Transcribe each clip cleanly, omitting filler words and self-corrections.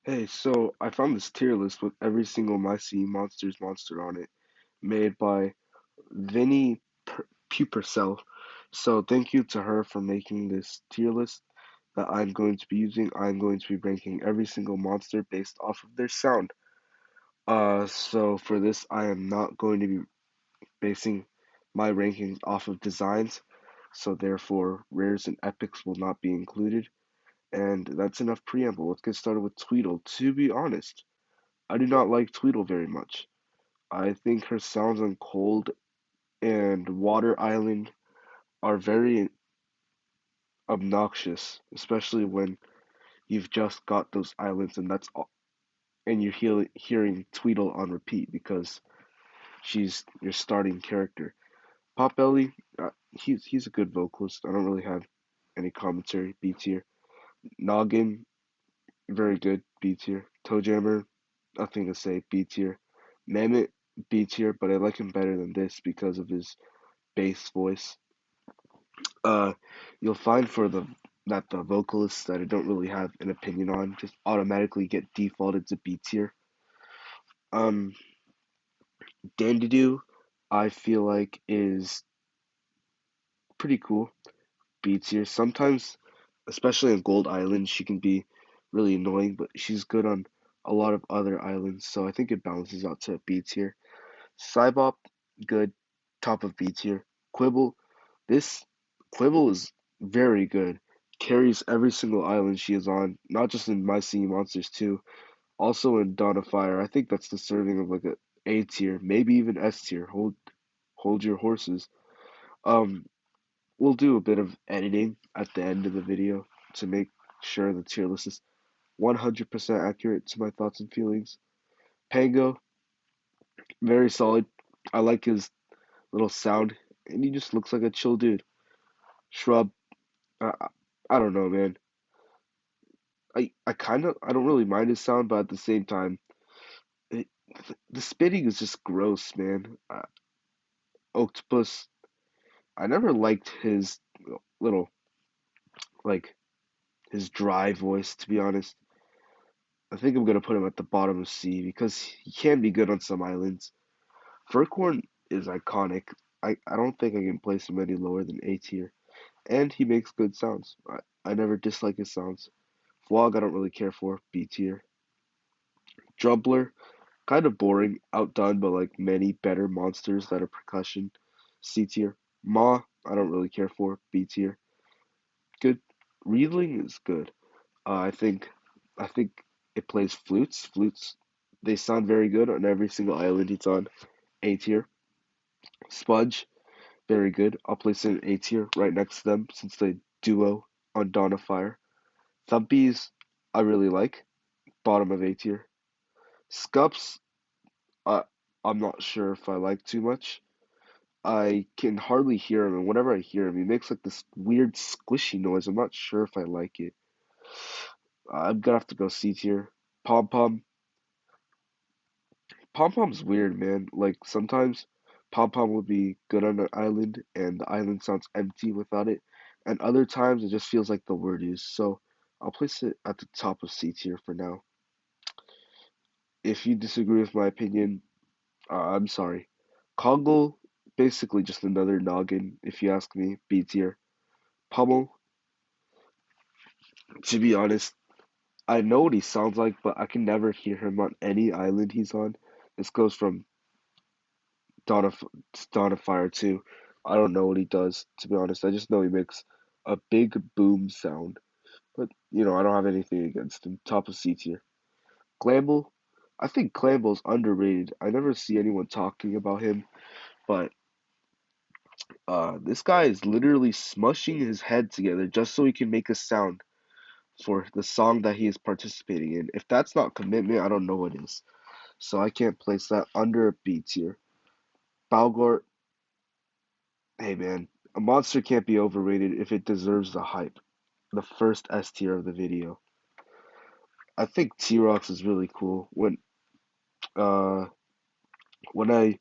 Hey, so I found this tier list with every single My Sea Monsters monster on it, made by Vinny Pupercell. So thank you to her for making this tier list that I'm going to be using. I'm going to be ranking every single monster based off of their sound. So for this, I am not going to be basing my rankings off of designs. So therefore, rares and epics will not be included. And that's enough preamble. Let's get started with Tweedle. To be honest, I do not like Tweedle very much. I think her sounds on Cold and Water Island are very obnoxious, especially when you've just got those islands and that's all, and you're hearing Tweedle on repeat because she's your starting character. Potbelly, he's a good vocalist. I don't really have any commentary. B tier. Noggin, very good. B tier. Toejammer, nothing to say. B tier. Mammoth, B tier, but I like him better than this because of his bass voice. Uh, you'll find for the vocalists that I don't really have an opinion on just automatically get defaulted to B tier. Um, Dandidoo, I feel like is pretty cool. B tier. Sometimes, especially on Gold Island, she can be really annoying, but she's good on a lot of other islands, so I think it balances out to B tier. Cybop, good, top of B tier. Quibble, this Quibble is very good. Carries every single island she is on, not just in My Singing Monsters too, also in Dawn of Fire. I think that's deserving of like a tier, maybe even S tier. Hold your horses. Um, we'll do a bit of editing at the end of the video to make sure the tier list is 100% accurate to my thoughts and feelings. Pango, very solid. I like his little sound, and he just looks like a chill dude. Shrub, I, I I don't know, man. I don't really mind his sound, but at the same time, it, the spitting is just gross, man. Octopus, I never liked his little, like, his dry voice, to be honest. I think I'm gonna put him at the bottom of C because he can be good on some islands. Furcorn is iconic. I don't think I can place him any lower than A tier. And he makes good sounds. I never dislike his sounds. Vlog I don't really care for, B tier. Drumbler, kind of boring, outdone by like many better monsters that are percussion, C tier. Maw, I don't really care for, B tier. Good. Reeling is good. I think it plays flutes. Flutes, they sound very good on every single island it's on. A tier. Spudge, very good. I'll place it in A tier right next to them since they duo on Dawn of Fire. Thumpies, I really like. Bottom of A tier. Scups, I I'm not sure if I like too much. I can hardly hear him, and whenever I hear him, he makes like this weird squishy noise. I'm not sure if I like it. I'm gonna have to go C tier. Pom Pom. Pom Pom's weird, man. Like sometimes Pom Pom would be good on an island, and the island sounds empty without it, and other times it just feels like the word is. So I'll place it at the top of C tier for now. If you disagree with my opinion, I'm sorry. Kongle, basically just another noggin, if you ask me. B tier. Pummel, to be honest, I know what he sounds like, but I can never hear him on any island he's on. This goes from Dawn of Dawn of Fire 2. I don't know what he does, to be honest. I just know he makes a big boom sound. But, I don't have anything against him. Top of C tier. Glamble, I think Glamble's underrated. I never see anyone talking about him, but this guy is literally smushing his head together just so he can make a sound for the song that he is participating in. If that's not commitment, I don't know what is. So I can't place that under a B tier. Balgort, hey man, a monster can't be overrated if it deserves the hype. The first S tier of the video. I think T-Rox is really cool. Uh when I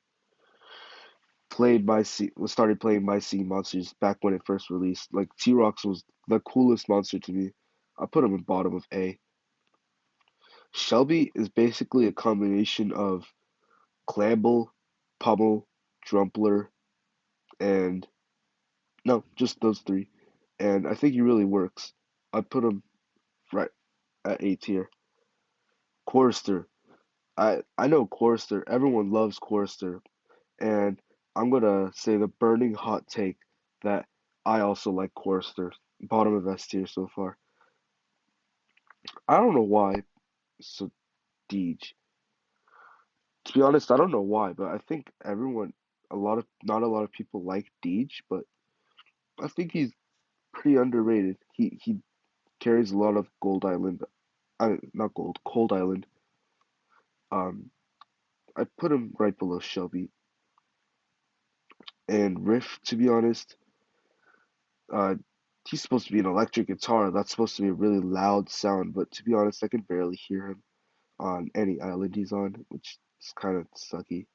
started playing My Sea Monsters back when it first released, like T-Rox was the coolest monster to me. I put him in bottom of A. Shelby is basically a combination of Clamble, Pummel, Drumpler, and no, just those three. And I think he really works. I'd put him right at A tier. Chorister. I know Chorister. Everyone loves Chorister. And I'm gonna say the burning hot take that I also like Chorister. Bottom of S tier so far. I don't know why. So Deej. To be honest, I don't know why, but I think not a lot of people like Deej, but I think he's pretty underrated. He carries a lot of Gold Island, not Gold, Cold Island. Um, I put him right below Shelby and Riff. To be honest, uh, he's supposed to be an electric guitar. That's supposed to be a really loud sound, but to be honest, I can barely hear him on any island he's on, which is kind of sucky.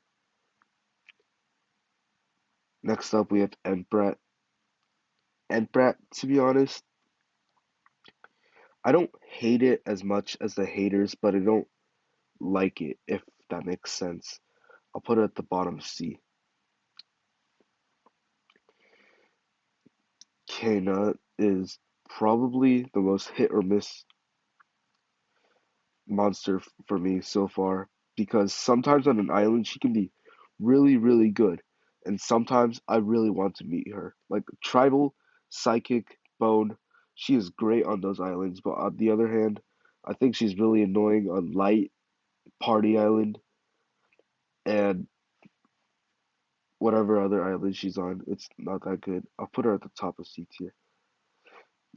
Next up, we have Entbrat. Entbrat, to be honest, I don't hate it as much as the haters, but I don't like it, if that makes sense. I'll put it at the bottom C. Kana is probably the most hit or miss monster for me so far because sometimes on an island she can be really, really good, and sometimes I really want to meet her. Like Tribal, Psychic, Bone, she is great on those islands, but on the other hand, I think she's really annoying on Light, Party Island, and whatever other island she's on. It's not that good. I'll put her at the top of C tier.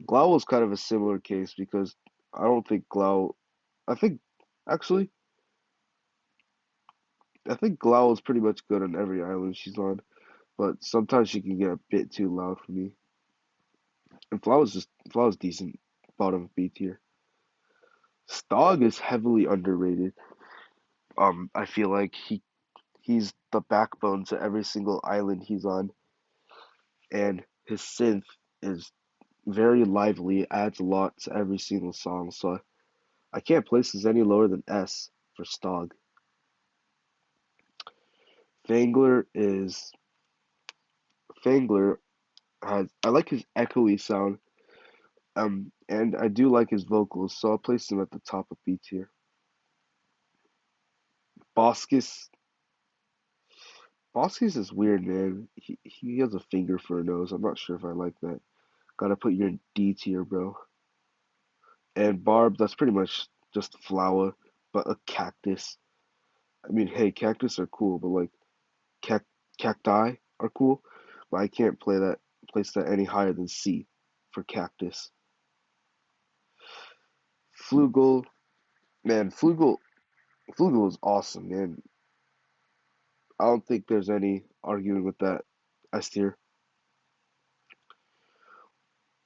Glau was kind of a similar case because I don't think Glau. I think actually, I think Glau is pretty much good on every island she's on, but sometimes she can get a bit too loud for me. And Flow's decent, bottom B tier. Stog is heavily underrated. I feel like he's the backbone to every single island he's on, and his synth is very lively, adds a lot to every single song. So I can't place this any lower than S for Stog. Fangler is Fangler has I like his echoey sound, and I do like his vocals, so I'll place him at the top of B tier. Boskus Boskus is weird, man. He has a finger for a nose. I'm not sure if I like that. Gotta put you in D tier, bro. And Barb, that's pretty much just flower, but a cactus. I mean, hey, cactus are cool, but like cac cacti are cool, but I can't place that any higher than C for cactus. Flugel, man, Flugel is awesome, man. I don't think there's any arguing with that S tier.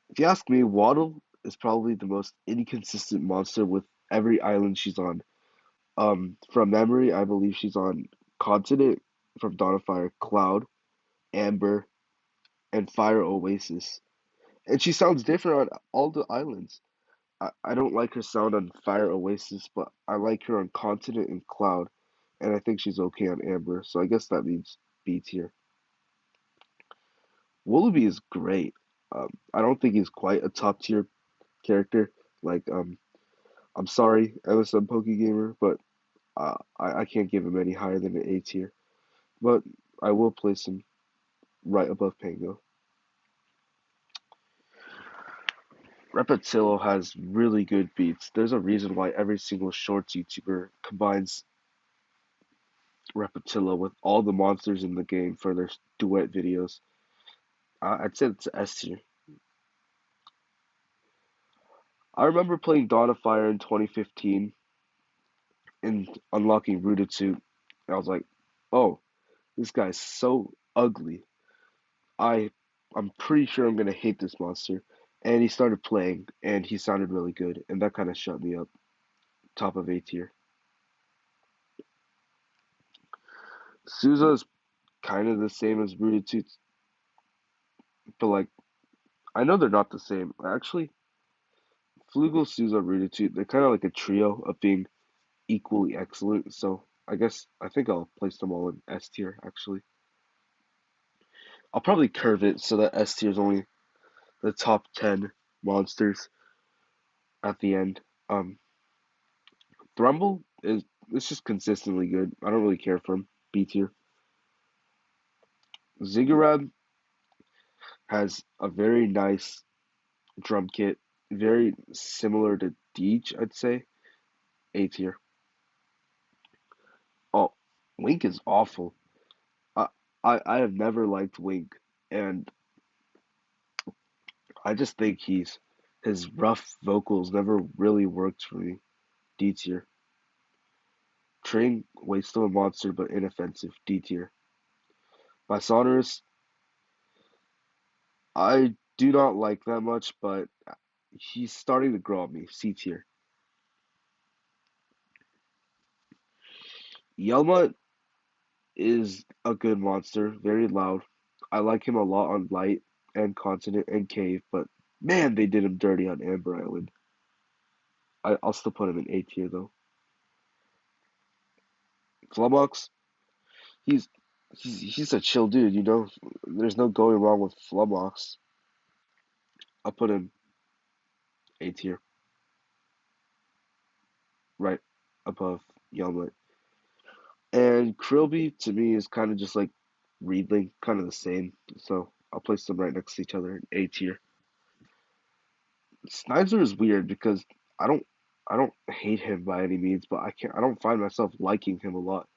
If you ask me, Waddle is probably the most inconsistent monster with every island she's on. From memory, I believe she's on Continent, from Dawn of Fire, Cloud, Amber, and Fire Oasis. And she sounds different on all the islands. I don't like her sound on Fire Oasis, but I like her on Continent and Cloud, and I think she's okay on Amber, so I guess that means B tier. Willoughby is great. I don't think he's quite a top tier character. Like, I'm sorry, MSM Gamer, but I can't give him any higher than an A tier. But I will place him right above Pango. Repetillo has really good beats. There's a reason why every single shorts YouTuber combines Repetillo with all the monsters in the game for their duet videos. I'd say it's S tier. I remember playing Dawn of Fire in 2015 and unlocking Rooted Suit. I was like, oh, this guy's so ugly. I I'm pretty sure I'm gonna hate this monster. And he started playing, and he sounded really good, and that kind of shut me up. Top of A tier. Souza is kind of the same as Rooted Toots, but like I know they're not the same. Actually, Flugel, Souza, Rooted Toot, they're kind of like a trio of being equally excellent. So I think I'll place them all in S tier actually. I'll probably curve it so that S tier is only the top 10 monsters at the end. Um, Thrumble is it's just consistently good. I don't really care for him. B tier. Ziggurat has a very nice drum kit, very similar to Deej, I'd say. A tier. Oh, Wink is awful. I, I have never liked Wink, and I just think his rough vocals never really worked for me. D tier. Train, Waste still a monster but inoffensive. D tier. By Sonorous, I do not like that much, but he's starting to grow on me. C tier. Yelma is a good monster, very loud. I like him a lot on Light and Continent and Cave, but man, they did him dirty on Amber Island. I'll still put him in A tier though. Flummox, he's he's a chill dude, you know. There's no going wrong with Flummox. I'll put him A tier, right above Yelma. And Krillby to me is kind of just like Reedling, kind of the same. So I'll place them right next to each other in A tier. Snizer is weird because I don't I don't hate him by any means, but I don't find myself liking him a lot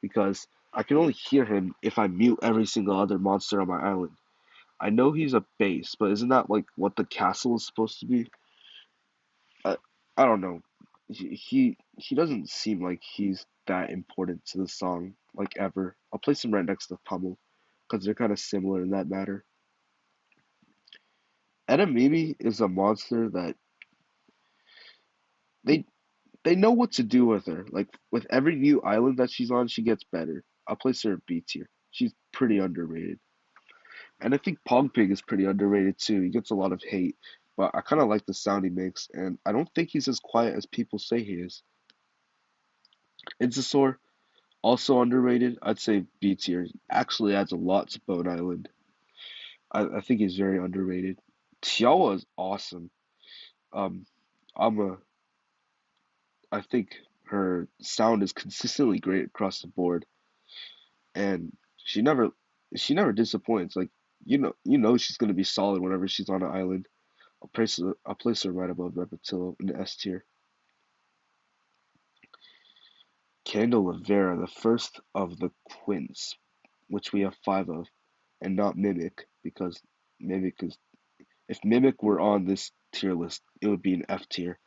because I can only hear him if I mute every single other monster on my island. I know he's a base, but isn't that like what the castle is supposed to be? I, I don't know. He doesn't seem like he's that important to the song like ever. I'll place him right next to Pummel because they're kind of similar in that matter. Edamame is a monster that they they know what to do with her. Like with every new island that she's on, she gets better. I'll place her at B tier. She's pretty underrated. And I think Pogpig is pretty underrated too. He gets a lot of hate, but I kind of like the sound he makes, and I don't think he's as quiet as people say he is. Incisaur, also underrated. I'd say B tier. Actually adds a lot to Bone Island. I think he's very underrated. Tiawa is awesome. Um, I'm a, I think her sound is consistently great across the board, and she never disappoints. Like you know she's gonna be solid whenever she's on an island. I'll place her right above Repetillo in the S tier. Candelabra, the first of the Quints, which we have five of, and not Mimic, because Mimic is if Mimic were on this tier list, it would be an F tier.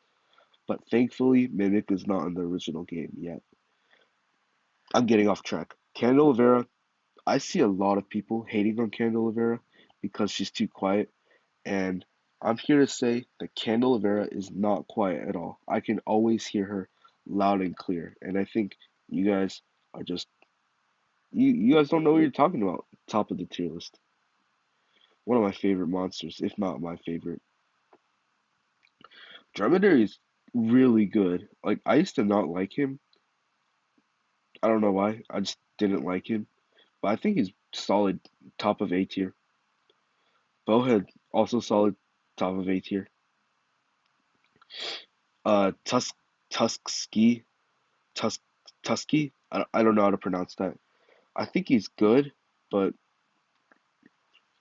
But thankfully, Mimic is not in the original game yet. I'm getting off track. Candelabra, I see a lot of people hating on Candelabra because she's too quiet, and I'm here to say that Candelabra is not quiet at all. I can always hear her loud and clear, and I think you guys are just you guys don't know what you're talking about. Top of the tier list. One of my favorite monsters, if not my favorite. Dromedary is really good. Like I used to not like him. I don't know why. I just didn't like him. But I think he's solid top of A tier. Bowhead also solid top of A tier. Uh Tusk Tusky Tusk Tusky? I don't know how to pronounce that. I think he's good, but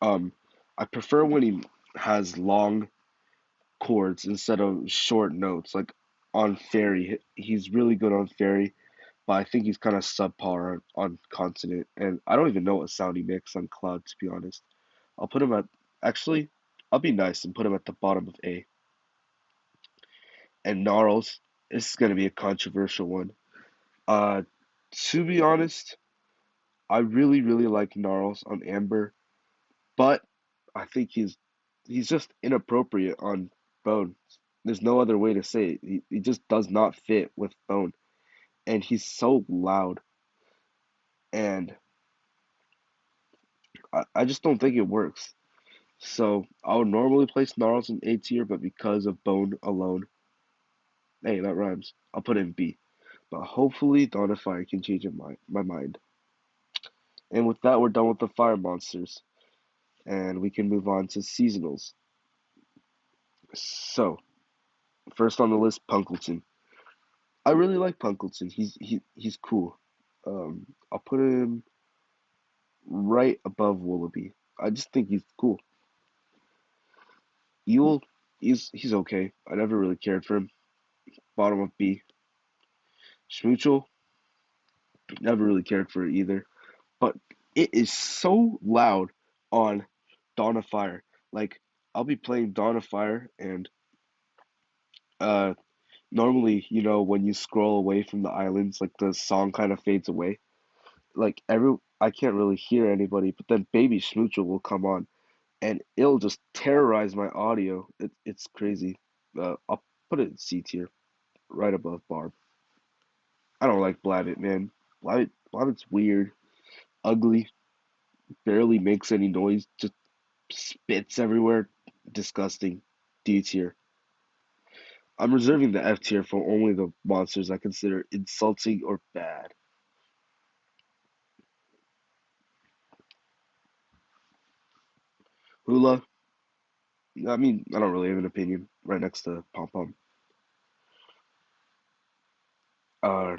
um I prefer when he has long chords instead of short notes. Like on Fairy, he's really good on Fairy, but I think he's kind of subpar on Consonant, and I don't even know what sound he makes on Cloud, to be honest. I'll put him at actually, I'll be nice and put him at the bottom of A. And Gnarls, this is gonna be a controversial one. Uh, to be honest, I really like Gnarls on Amber, but I think he's just inappropriate on Bone. There's no other way to say it. He just does not fit with Bone, and he's so loud, and I just don't think it works. So I would normally place Gnarls in A tier, but because of Bone alone, hey, that rhymes. I'll put it in B. But hopefully Dawn of Fire can change my mind. And with that, we're done with the fire monsters, and we can move on to seasonals. So, first on the list, Punkleton. I really like Punkleton. He's cool. I'll put him right above Willoughby. I just think he's cool. Ewell, he's okay. I never really cared for him. Bottom of B. Schmoochel, never really cared for it either. But it is so loud on Dawn of Fire. Like I'll be playing Dawn of Fire and uh normally, when you scroll away from the islands, like the song kind of fades away. Like I can't really hear anybody, but then Baby Schmoochel will come on and it'll just terrorize my audio. It's crazy. I'll put it in C tier, right above Barb. I don't like Blabbit, man. Blabbit's weird, ugly, barely makes any noise, just spits everywhere. Disgusting. D tier. I'm reserving the F tier for only the monsters I consider insulting or bad. Hula, I mean, I don't really have an opinion. Right next to Pom Pom. Uh,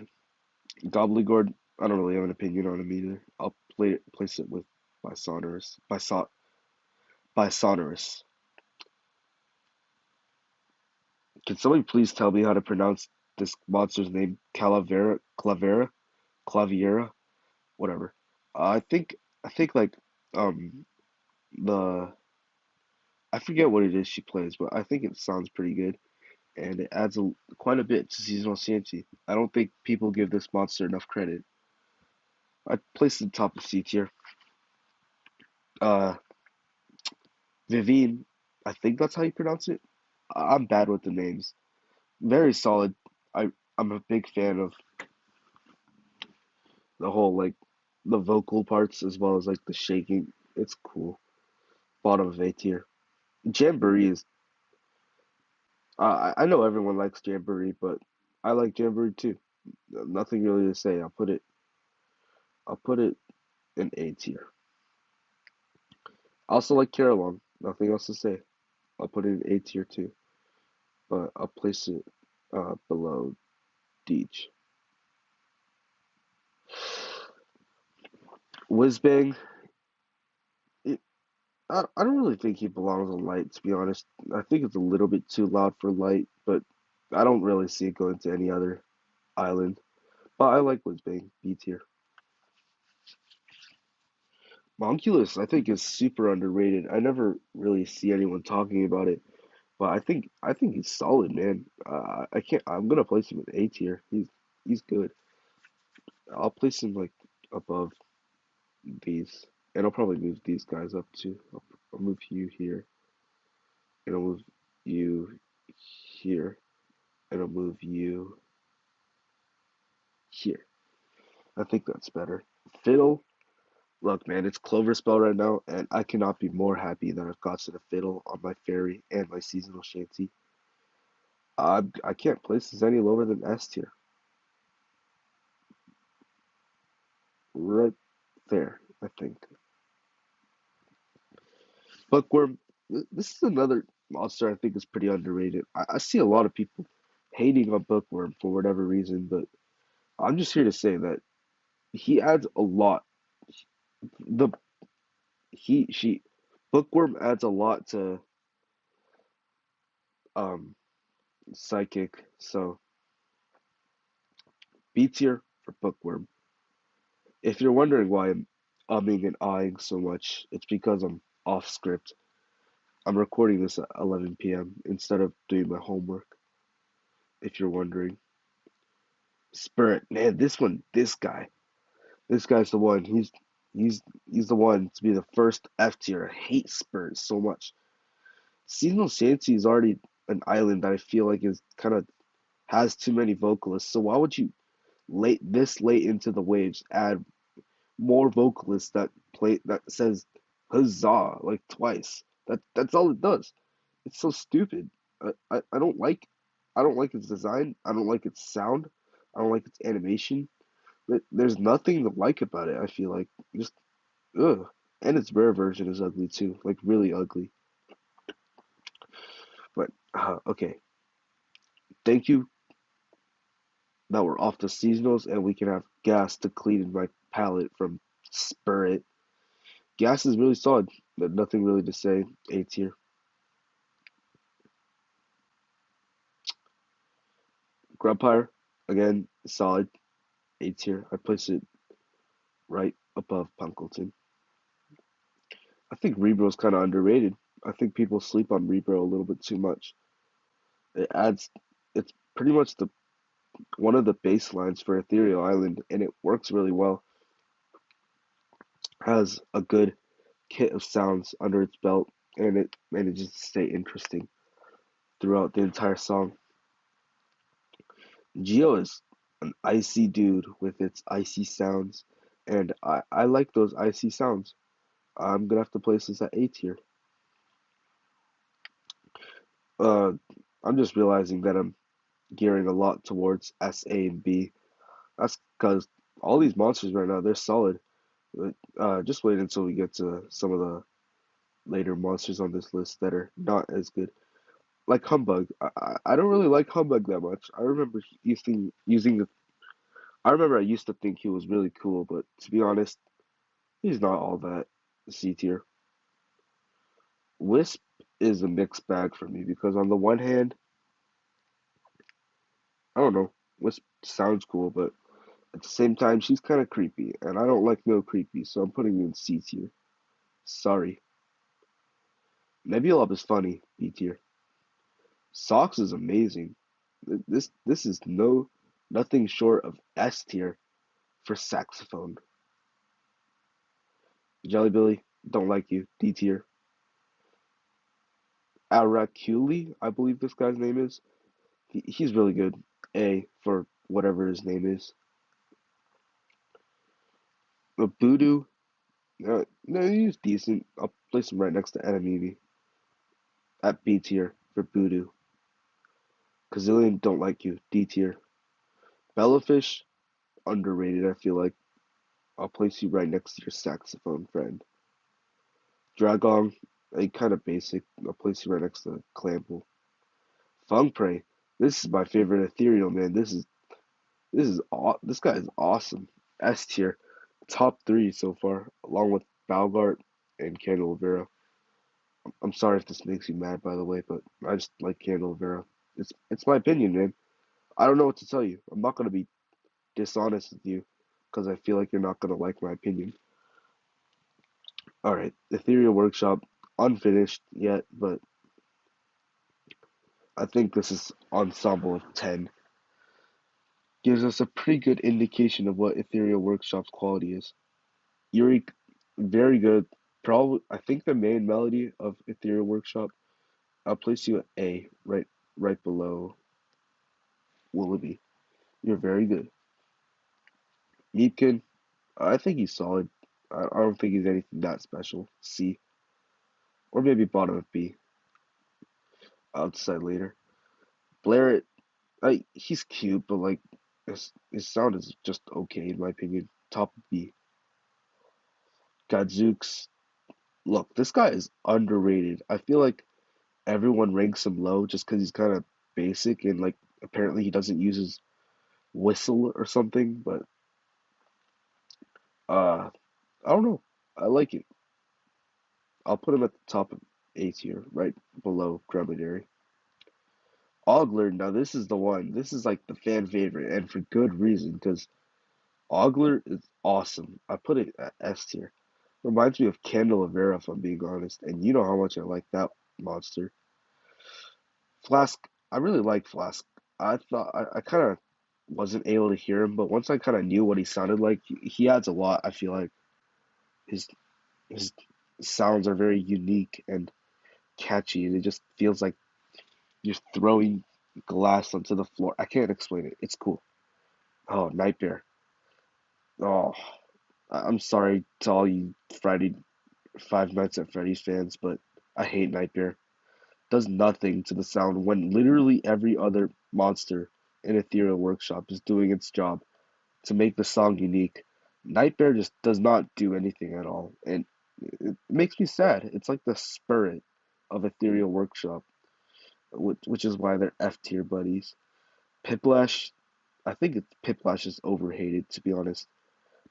Gobbledygord, I don't really have an opinion on him either. I'll place it with by Sonorous. By Sonorous. Can somebody please tell me how to pronounce this monster's name? Claviera, whatever. I think like um the I forget what it is she plays, but I think it sounds pretty good, and it adds quite a bit to seasonal Shanty. I don't think people give this monster enough credit. I placed it top of C tier. Uh, Vivine, I think that's how you pronounce it. I'm bad with the names. Very solid. I'm a big fan of the whole like the vocal parts as well as like the shaking. It's cool. Bottom of A tier. Jamboree is. I know everyone likes Jamboree, but I like Jamboree too. Nothing really to say. I'll put it in A tier. I also like Carolong. Nothing else to say. I'll put it in A tier too, but I'll place it below Deej. Whizbang, it, I don't really think he belongs on Light, to be honest. I think it's a little bit too loud for Light, but I don't really see it going to any other island. But I like Whizbang, B tier. Monculus, I think, is super underrated. I never really see anyone talking about it, but I think he's solid, man. I can't. I'm gonna place him in A tier. He's good. I'll place him like above these, and I'll probably move these guys up too. I'll move you here, and I'll move you here, and I'll move you here. I think that's better. Fiddle, look, man, it's Clover Spell right now, and I cannot be more happy that I've got to the Fiddle on my fairy and my seasonal shanty. I can't place this any lower than S tier. Right there, I think. Bookworm, this is another monster I think is pretty underrated. I see a lot of people hating on Bookworm for whatever reason, but I'm just here to say that he adds a lot. The he she Bookworm adds a lot to um Psychic. So B tier for Bookworm. If you're wondering why I'm umming and ahhing so much, it's because I'm off script. I'm recording this at 11 p.m. instead of doing my homework. If you're wondering, Spirit, man, this guy's the one. He's he's the one to be the first F tier. I hate Spirit so much. Seasonal Shanty is already an island that I feel like is kind of has too many vocalists. So why would you late into the waves add more vocalists that play that says huzzah like twice? That's all it does. It's so stupid. I don't like its design. I don't like its sound. I don't like its animation. There's nothing to like about it, I feel like. Just, ugh. And its rare version is ugly too, like really ugly. But, okay. Thank you that we're off the seasonals and we can have gas to clean my palate from Spirit. Gas is really solid. Nothing really to say. A tier. Grubhire, again, solid. A tier. I place it right above Punkleton. I think Rebro's kind of underrated. I think people sleep on Rebro a little bit too much. It adds, it's pretty much the one of the baselines for Ethereal Island, and it works really well. Has a good kit of sounds under its belt, and it manages to stay interesting throughout the entire song. Geo is an icy dude with its icy sounds, and I like those icy sounds. I'm gonna have to place this at A tier. Uh, I'm just realizing that I'm gearing a lot towards S, A, and B. That's because all these monsters right now, they're solid. But, just wait until we get to some of the later monsters on this list that are not as good. Like Humbug. I don't really like Humbug that much. I remember using the. I remember I used to think he was really cool, but to be honest, he's not all that C tier. Wisp is a mixed bag for me because on the one hand, I don't know, Wisp sounds cool, but at the same time, she's kind of creepy, and I don't like no creepy, so I'm putting you in C tier. Sorry. Nebulop is funny, B tier. Socks is amazing. This is nothing short of S tier for saxophone. Jelly Billy, don't like you, D tier. Araculi, I believe this guy's name is. He's really good. A for whatever his name is. But Voodoo, no, he's decent. I'll place him right next to Enemy at B tier for Voodoo. Kazillion, don't like you, D tier. Bellafish, underrated, I feel like. I'll place you right next to your saxophone friend. Dragong, kind of basic. I'll place you right next to Clample. Fungpray, this is my favorite ethereal man. This guy is awesome. S tier, top three so far, along with Balgart and Candelavera. I'm sorry if this makes you mad, by the way, but I just like Candelavera. It's my opinion, man. I don't know what to tell you. I'm not gonna be dishonest with you because I feel like you're not gonna like my opinion. All right, Ethereal Workshop, unfinished yet, but I think this is ensemble of 10. Gives us a pretty good indication of what Ethereal Workshop's quality is. Yuri, very good. Probably, I think the main melody of Ethereal Workshop. I'll place you at A, right below Willoughby. You're very good. Meepkin, I think he's solid. I don't think he's anything that special. C, or maybe bottom of B. I'll decide later. Blairit, he's cute, but like his sound is just okay in my opinion. Top B. Gadzooks, look, this guy is underrated. I feel like everyone ranks him low just because he's kind of basic and like apparently he doesn't use his whistle or something. But I don't know. I like it. I'll put him at the top of A tier, right below Dromedary. Ogler, now this is the one. This is like the fan favorite, and for good reason, because Ogler is awesome. I put it at S tier. Reminds me of Candelavera, if I'm being honest, and you know how much I like that monster. Flask, I really like Flask. I thought I kind of wasn't able to hear him, but once I kind of knew what he sounded like, he adds a lot. I feel like his his sounds are very unique and catchy, and it just feels like you're throwing glass onto the floor. I can't explain it. It's cool. Oh, Nightmare. Oh, I'm sorry to all you Friday Five Nights at Freddy's fans, but I hate Nightmare. Does nothing to the sound when literally every other monster in Ethereal Workshop is doing its job to make the song unique. Nightmare just does not do anything at all, and it makes me sad. It's like the spirit of Ethereal Workshop, which is why they're F tier buddies. Piplash, I think Piplash is overhated, to be honest.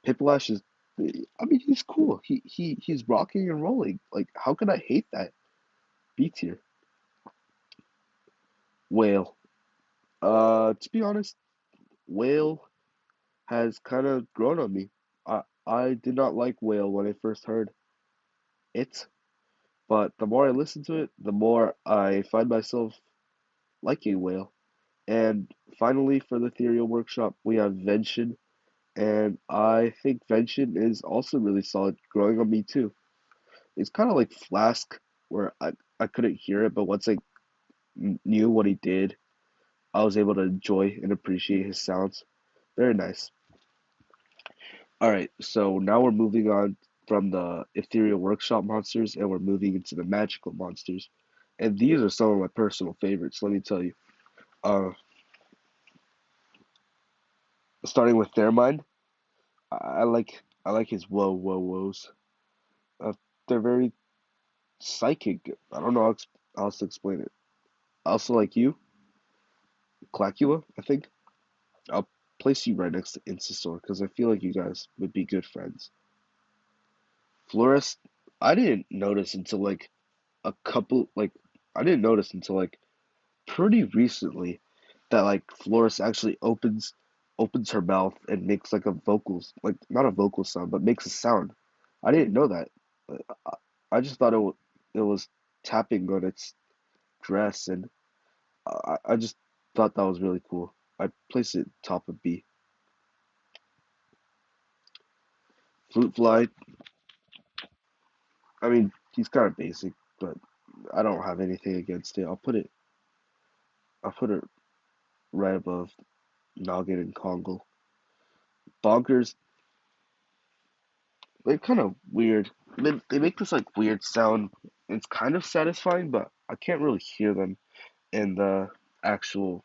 Piplash is, I mean, he's cool. He's rocking and rolling. Like, how can I hate that? B tier. Whale. To be honest, Whale has kind of grown on me. I did not like Whale when I first heard it, but the more I listen to it, the more I find myself liking Whale. And finally, for the Ethereal Workshop, we have Venshin, and I think Venshin is also really solid, growing on me too. It's kind of like Flask, where I couldn't hear it, but once I knew what he did, I was able to enjoy and appreciate his sounds. Very nice. All right, so now we're moving on from the Ethereal Workshop monsters, and we're moving into the magical monsters. And these are some of my personal favorites, let me tell you. Uh, Starting with Thermind, I like his whoa whoa whoas. Uh, they're very psychic. I don't know how else to explain it. I also like you, Clacula, I think. I'll place you right next to Incisaur because I feel like you guys would be good friends. Florist, I didn't notice until like a couple like I didn't notice until like pretty recently that like Florist actually opens her mouth and makes like a vocals like not a vocal sound but makes a sound. I didn't know that. I just thought it was tapping on its dress and I just thought that was really cool. I placed it top of B. Fruit Fly, I mean he's kind of basic, but I don't have anything against it. I'll put it right above Noggin and Kongle. Bonkers, they're kind of weird. They make this like weird sound. It's kind of satisfying, but I can't really hear them in the actual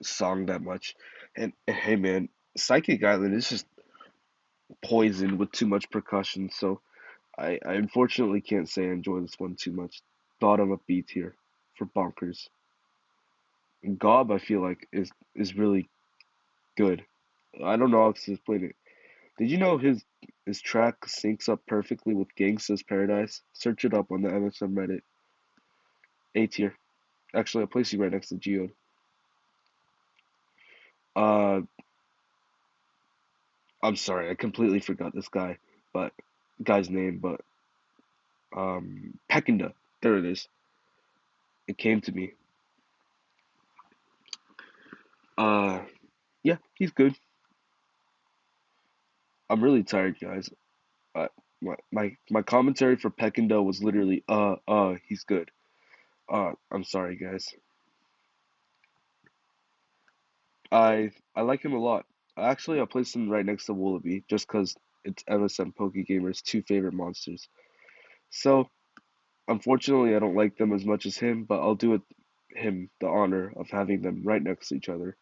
song that much. And hey man, Psychic Island is just poison with too much percussion, so I unfortunately can't say I enjoy this one too much. Bottom of B tier for Bonkers. And Gob I feel like is really good. I don't know how to explain it. Did you know his track syncs up perfectly with Gangsta's Paradise? Search it up on the MSM Reddit. A tier. Actually, I'll place you right next to Geode. Uh, I'm sorry, I completely forgot this guy's name, but Pekinda. There it is. It came to me. Uh, yeah, he's good. I'm really tired, guys. Uh, my commentary for Pekinda was literally he's good. I'm sorry, guys. I like him a lot. Actually, I'll place him right next to Woolabee just because it's MSM Pokegamer's two favorite monsters. So, unfortunately, I don't like them as much as him, but I'll do him the honor of having them right next to each other.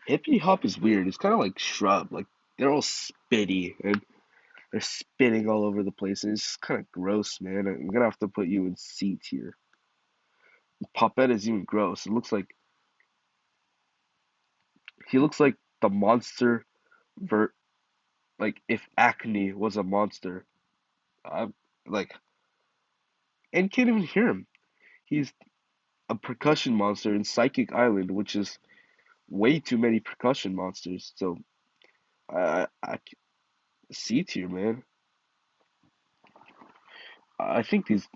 Hippie Hop is weird. It's kind of like Shrub. Like, they're all spitty and they're spitting all over the place, and it's kind of gross, man. I'm gonna have to put you in C tier. Popette is even gross. It looks like he looks like the monster vert. Like if Acne was a monster, I'm like, and can't even hear him. He's a percussion monster in Psychic Island, which is way too many percussion monsters. So I C tier, man. I think these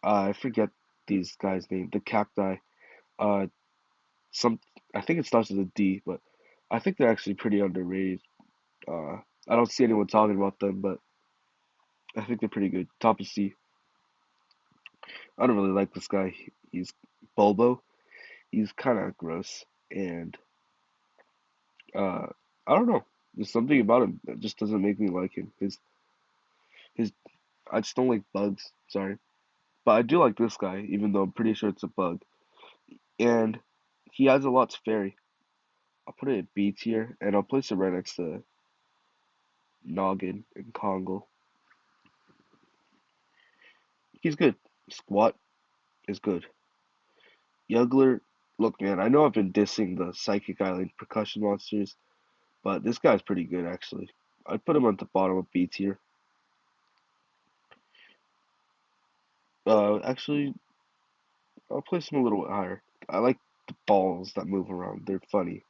I forget these guys' name. The cacti. Uh, some I think it starts with a D, but I think they're actually pretty underrated. I don't see anyone talking about them, but I think they're pretty good. Top of C. I don't really like this guy. He's Bulbo. He's kind of gross, and uh, I don't know. There's something about him that just doesn't make me like him. His I just don't like bugs. Sorry, But I do like this guy, even though I'm pretty sure it's a bug. And he adds a lot to Fairy. I'll put it at B tier, and I'll place it right next to Noggin and Kongle. He's good. Squat is good. Yuggler, look, man, I know I've been dissing the Psychic Island percussion monsters, but this guy's pretty good, actually. I'd put him at the bottom of B tier. Actually, I'll place him a little bit higher. I like the balls that move around. They're funny.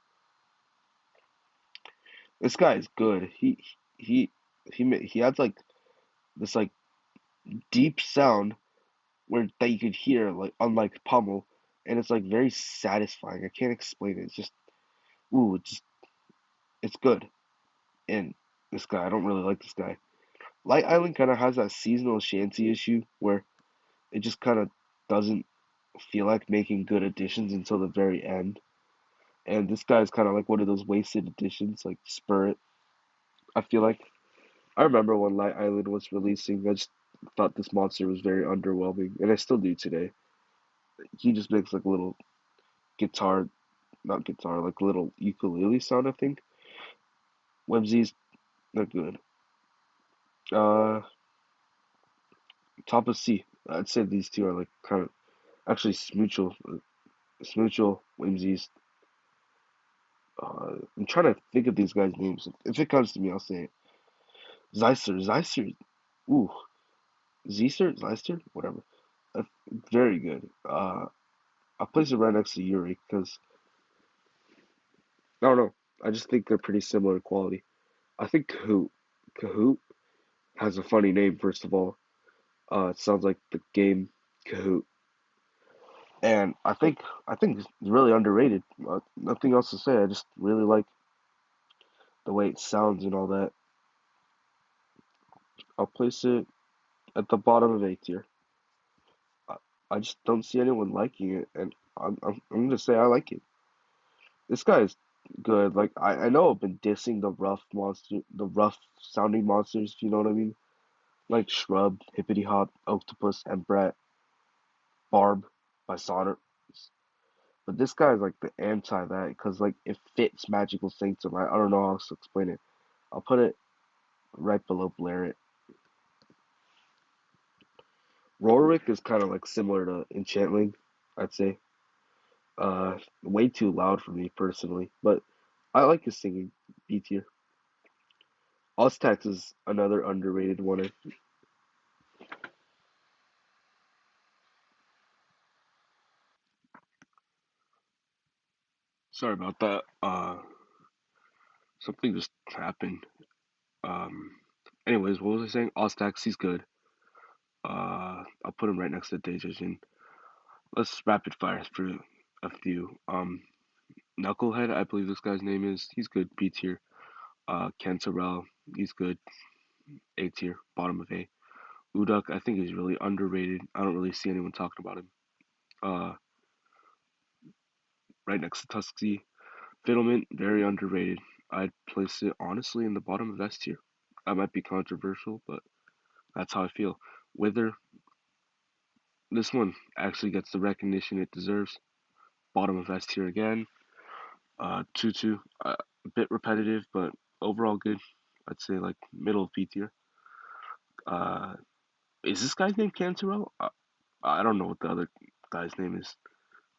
This guy is good. He he adds like this like deep sound where that you could hear like unlike Pummel, and it's like very satisfying. I can't explain it. It's just ooh, it's good. And this guy, I don't really like this guy. Light Island kind of has that seasonal shanty issue where it just kind of doesn't feel like making good additions until the very end. And this guy's kind of like one of those wasted additions, like Spirit. I feel like I remember when Light Island was releasing, I just thought this monster was very underwhelming, and I still do today. He just makes like a little guitar, not guitar, like a little ukulele sound, I think. Websies, they're good. Uh, Top of C. I'd say these two are like kind of actually Smoochel, Whimsies. I'm trying to think of these guys' names. If it comes to me, I'll say it. Zeiser, ooh, Zeister, whatever. Uh, Very good. I'll place it right next to Yuri because I don't know. I just think they're pretty similar quality. I think Kahoot has a funny name. First of all, it sounds like the game Kahoot, and I think it's really underrated. Nothing else to say. I just really like the way it sounds and all that. I'll place it at the bottom of A tier. I, I just don't see anyone liking it, and I'm gonna say I like it. This guy is good. Like I know I've been dissing the rough sounding monsters, if you know what I mean. Like Shrub, Hippity Hop, Octopus, and Brat, Barb by Sonnet. But this guy is like the anti that because like it fits Magical Sanctum. I don't know how else to explain it. I'll put it right below Blairit. Rorick is kind of like similar to Enchantling, I'd say. Way too loud for me personally, but I like his singing. B tier. Ostax is another underrated one. Sorry about that. Something just happened. Um, Anyways, what was I saying? Ostax, he's good. I'll put him right next to Dejajin. Let's rapid fire through a few. Knucklehead, I believe this guy's name is. He's good. B tier. Kentorel, he's good. A tier. Bottom of A. Uduk, I think he's really underrated. I don't really see anyone talking about him. Uh, right next to Tuskegee. Fiddlement, very underrated. I'd place it honestly in the bottom of S tier. That might be controversial, but that's how I feel. Wither, this one actually gets the recognition it deserves. Bottom of S tier again. Tutu, a bit repetitive, but overall good. I'd say like middle of B tier. Uh, is this guy's name Cantorell? I don't know what the other guy's name is.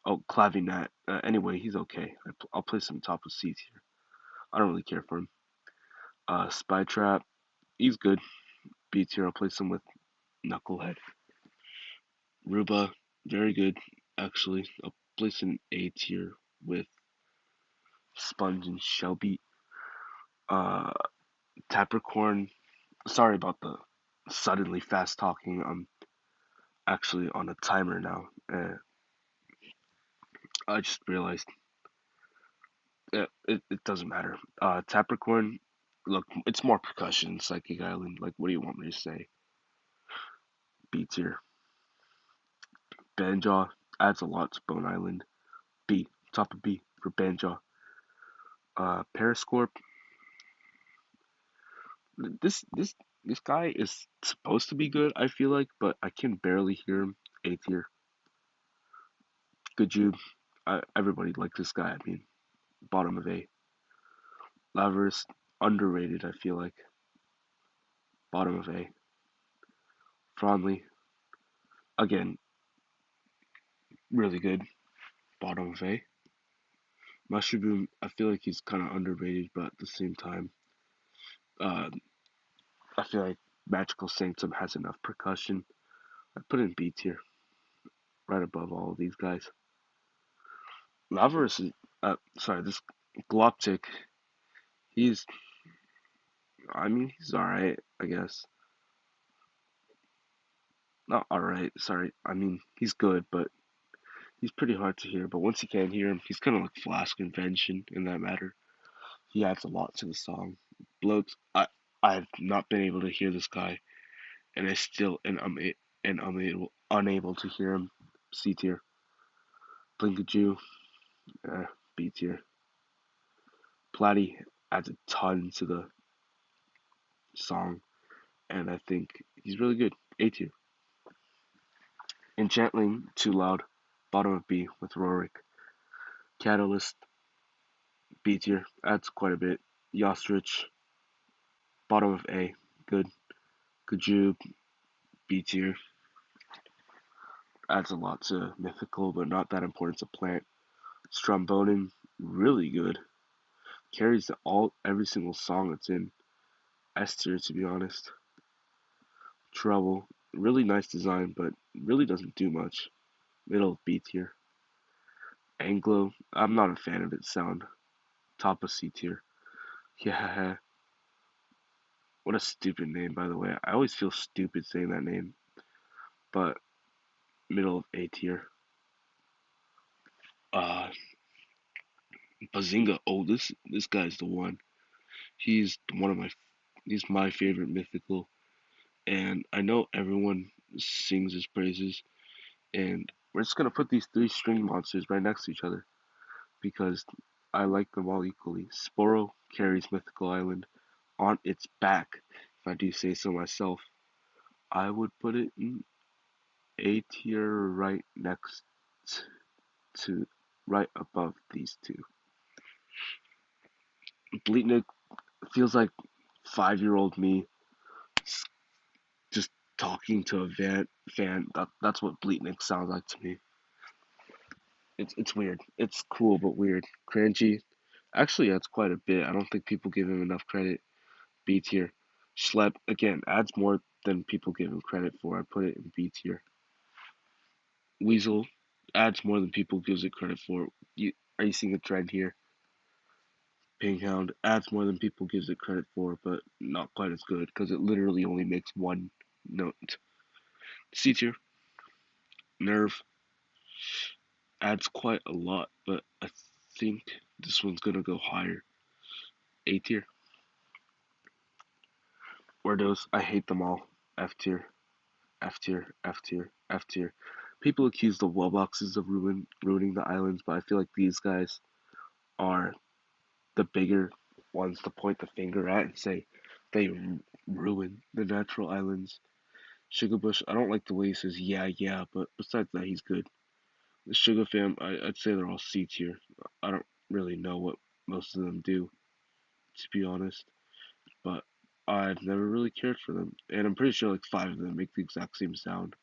Oh, Clavinat. Anyway, he's okay. I'll place him top of C tier. I don't really care for him. Spy Trap, he's good. B tier. I'll place him with Knucklehead. Ruba, very good. Actually, I'll place him A tier with Sponge and Shelby. Uh, Capricorn. Sorry about the suddenly fast talking. I'm actually on a timer now. I just realized it doesn't matter. Capricorn, look, it's more percussion, Psychic Island. Like, what do you want me to say? B tier. Banjaw adds a lot to Bone Island. B, top of B for Banjaw. Periscorp, this this this guy is supposed to be good, I feel like, but I can barely hear him. A tier. Good Jude. Everybody likes this guy. I mean, bottom of A. Laveris, underrated, I feel like. Bottom of A. Fronley, again, really good. Bottom of A. Mushroom, I feel like he's kind of underrated, but at the same time, uh, I feel like Magical Sanctum has enough percussion. I put in B tier, right above all of these guys. Laveris is, this Gloptic, he's, I mean, he's alright, I guess. Not alright, sorry. I mean, he's good, but he's pretty hard to hear. But once you can hear him, he's kind of like Flask Invention in that matter. He adds a lot to the song. Bloat, I've not been able to hear this guy, and I still and I'm unable to hear him. C tier. Blinkaju, B tier. Platty adds a ton to the song, and I think he's really good. A tier. Enchantling, too loud. Bottom of B with Rorik. Catalyst, B tier. Adds quite a bit. Yostrich, bottom of A. Good. Kajub, B tier. Adds a lot to Mythical, but not that important to Plant. Strombonin, really good. Carries every single song it's in. S tier, to be honest. Trouble, really nice design, but really doesn't do much. Middle B tier. Anglo, I'm not a fan of its sound. Top of C tier. Yeah, what a stupid name, by the way. I always feel stupid saying that name, but middle of A tier. Uh, Bazinga. Oh, this guy's the one. He's one of my. He's my favorite mythical, and I know everyone sings his praises. And we're just gonna put these three string monsters right next to each other because I like them all equally. Sporo carries Mythical Island on its back, if I do say so myself. I would put it in A tier right next to right above these two. Bleatnik feels like 5-year-old me just talking to a fan. That's what Bleatnik sounds like to me. It's weird. It's cool but weird. Cringy. Actually, that's quite a bit. I don't think people give him enough credit. B tier. Schlep again adds more than people give him credit for. I put it in B tier. Weasel adds more than people gives it credit for. Are you seeing a trend here? Pinghound adds more than people gives it credit for, but not quite as good because it literally only makes one note. C tier. Nerve adds quite a lot, but I think this one's gonna go higher. A tier. Wordos, I hate them all. F tier. F tier, F tier, F tier. People accuse the Wellboxes of ruining the islands, but I feel like these guys are the bigger ones to point the finger at and say they ruin the natural islands. Sugarbush, I don't like the way he says yeah, but besides that, he's good. The Sugar Fam, I'd say they're all C tier. I don't really know what most of them do, to be honest, but I've never really cared for them, and I'm pretty sure like 5 of them make the exact same sound.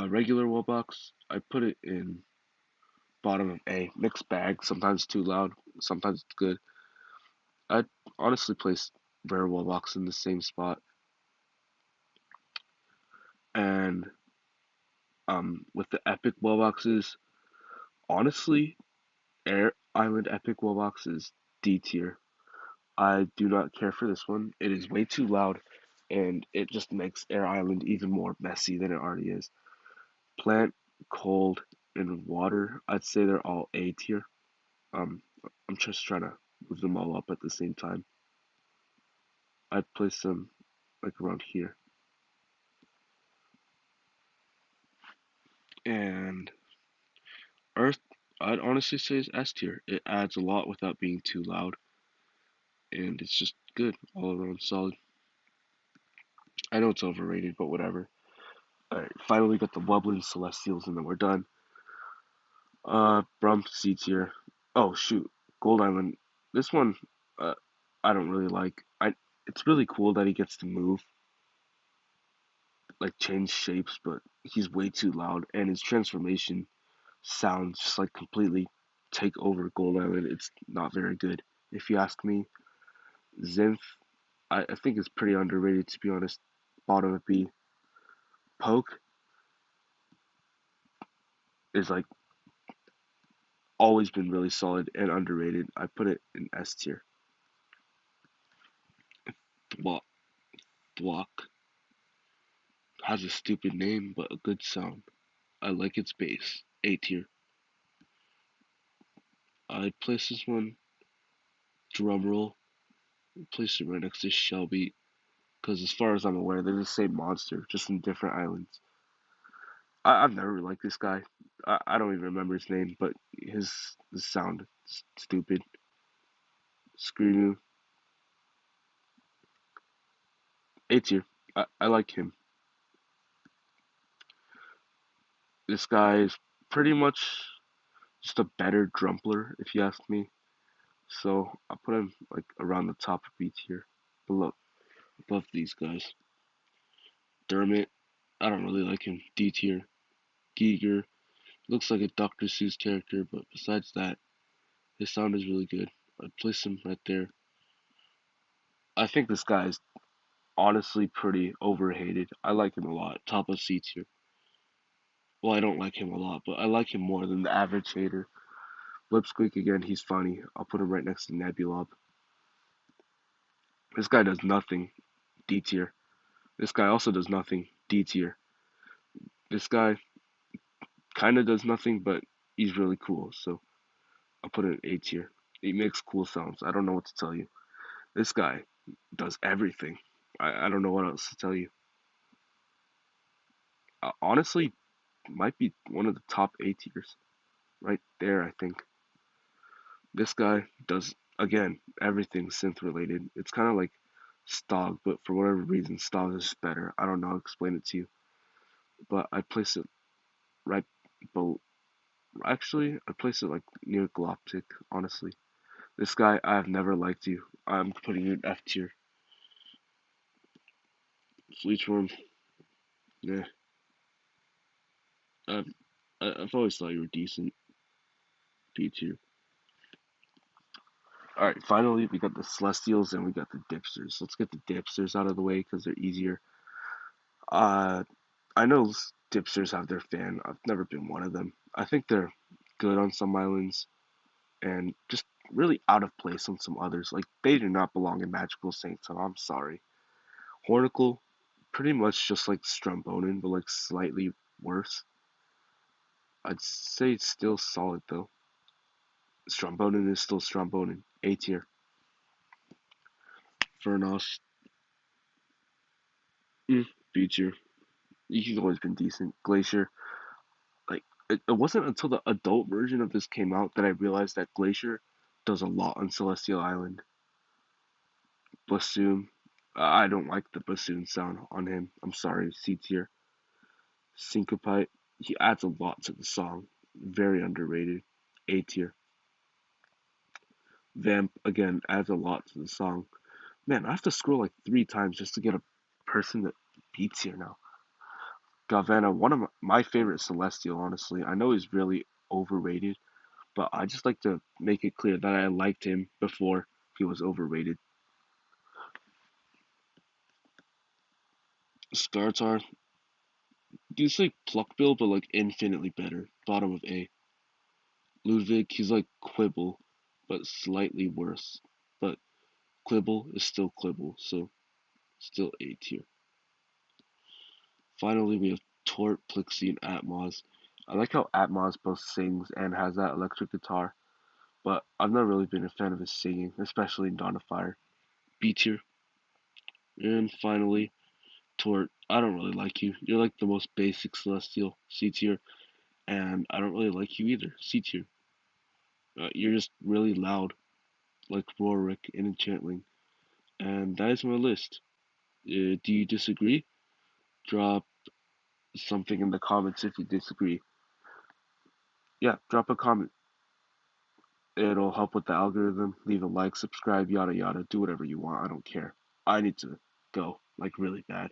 Regular Wellbox, I put it in bottom of A. Mixed bag, sometimes too loud, sometimes it's good. I'd honestly place Rare Wellbox in the same spot. And with the Epic Wellboxes, honestly, Air Island Epic Wellbox is D tier. I do not care for this one. It is way too loud, and it just makes Air Island even more messy than it already is. Plant, Cold, and Water, I'd say they're all A tier. Um, I'm just trying to move them all up at the same time. I'd place them like around here. And Earth, I'd honestly say is S tier. It adds a lot without being too loud, and it's just good all around solid. I know it's overrated, but whatever. Alright, finally got the Wublin Celestials and then we're done. Brum C tier. Oh shoot, Gold Island. This one, uh, I don't really like. It's really cool that he gets to move, like change shapes, but he's way too loud, and his transformation sounds just like completely take over Gold Island. It's not very good, if you ask me. Zinth, I think is pretty underrated to be honest. Bottom of B. Poke is like always been really solid and underrated. I put it in S tier. Thwok, Thwok has a stupid name but a good sound. I like its bass. A tier. I place this one drumroll. Place it right next to Shelby because as far as I'm aware, they're the same monster, just in different islands. I've never liked this guy. I don't even remember his name, but his sound is stupid. Screw A tier. I like him. This guy is pretty much just a better drumpler, if you ask me. So I put him like around the top of B tier, below above these guys. Dermot, I don't really like him. D tier. Giger looks like a Dr. Seuss character, but besides that, his sound is really good. I'd place him right there. I think this guy is honestly pretty overhated. I like him a lot. Top of C tier. Well, I don't like him a lot, but I like him more than the average hater. Lipsqueak again, he's funny. I'll put him right next to Nebulob. This guy does nothing. D tier. This guy also does nothing. D tier. This guy kind of does nothing, but he's really cool. So I'll put it in A tier. He makes cool sounds. I don't know what to tell you. This guy does everything. I don't know what else to tell you. Honestly, might be one of the top A tiers right there. I think this guy does again everything synth related. It's kind of like Stog, but for whatever reason, Stog is better. I don't know how to explain it to you, but I place it right below. Actually, I place it like near Gloptic. Honestly, this guy I've never liked you. I'm putting you in F tier. Fleetworm, yeah. I've I've always thought you were decent. B tier. All right, finally we got the Celestials and we got the Dipsters. Let's get the Dipsters out of the way because they're easier. Uh, I know Dipsters have their fan. I've never been one of them. I think they're good on some islands and just really out of place on some others. Like they do not belong in Magical Saints, and I'm sorry. Hornicle, pretty much just like Strombonin, but like slightly worse. I'd say it's still solid though. Strombonin is still Strombonin. A tier. Furnos, B tier. He's always been decent. Glacier, like it wasn't until the adult version of this came out that I realized that Glacier does a lot on Celestial Island. Bassoon, I don't like the bassoon sound on him. I'm sorry, C tier. Syncopite, he adds a lot to the song. Very underrated. A tier. Vamp again adds a lot to the song. Man, I have to scroll like 3 times just to get a person that beats here now. Galvana, one of my favorite Celestial, honestly. I know he's really overrated, but I just like to make it clear that I liked him before he was overrated. Skartar, he's like Pluckbill, but like infinitely better. Bottom of A. Ludwig, he's like Quibble, but slightly worse. But Quibble is still Quibble, so still A tier. Finally, we have Tort, Plixie, and Atmos. I like how Atmos both sings and has that electric guitar, but I've never really been a fan of his singing, especially in Dawn of Fire. B tier. And finally, Tort, I don't really like you. You're like the most basic Celestial, C tier, and I don't really like you either, C tier. You're just really loud, like Rorik in Enchantling, and that is my list. Do you disagree? Drop something in the comments if you disagree. Yeah, drop a comment. It'll help with the algorithm. Leave a like, subscribe, yada yada. Do whatever you want. I don't care. I need to go, like really bad.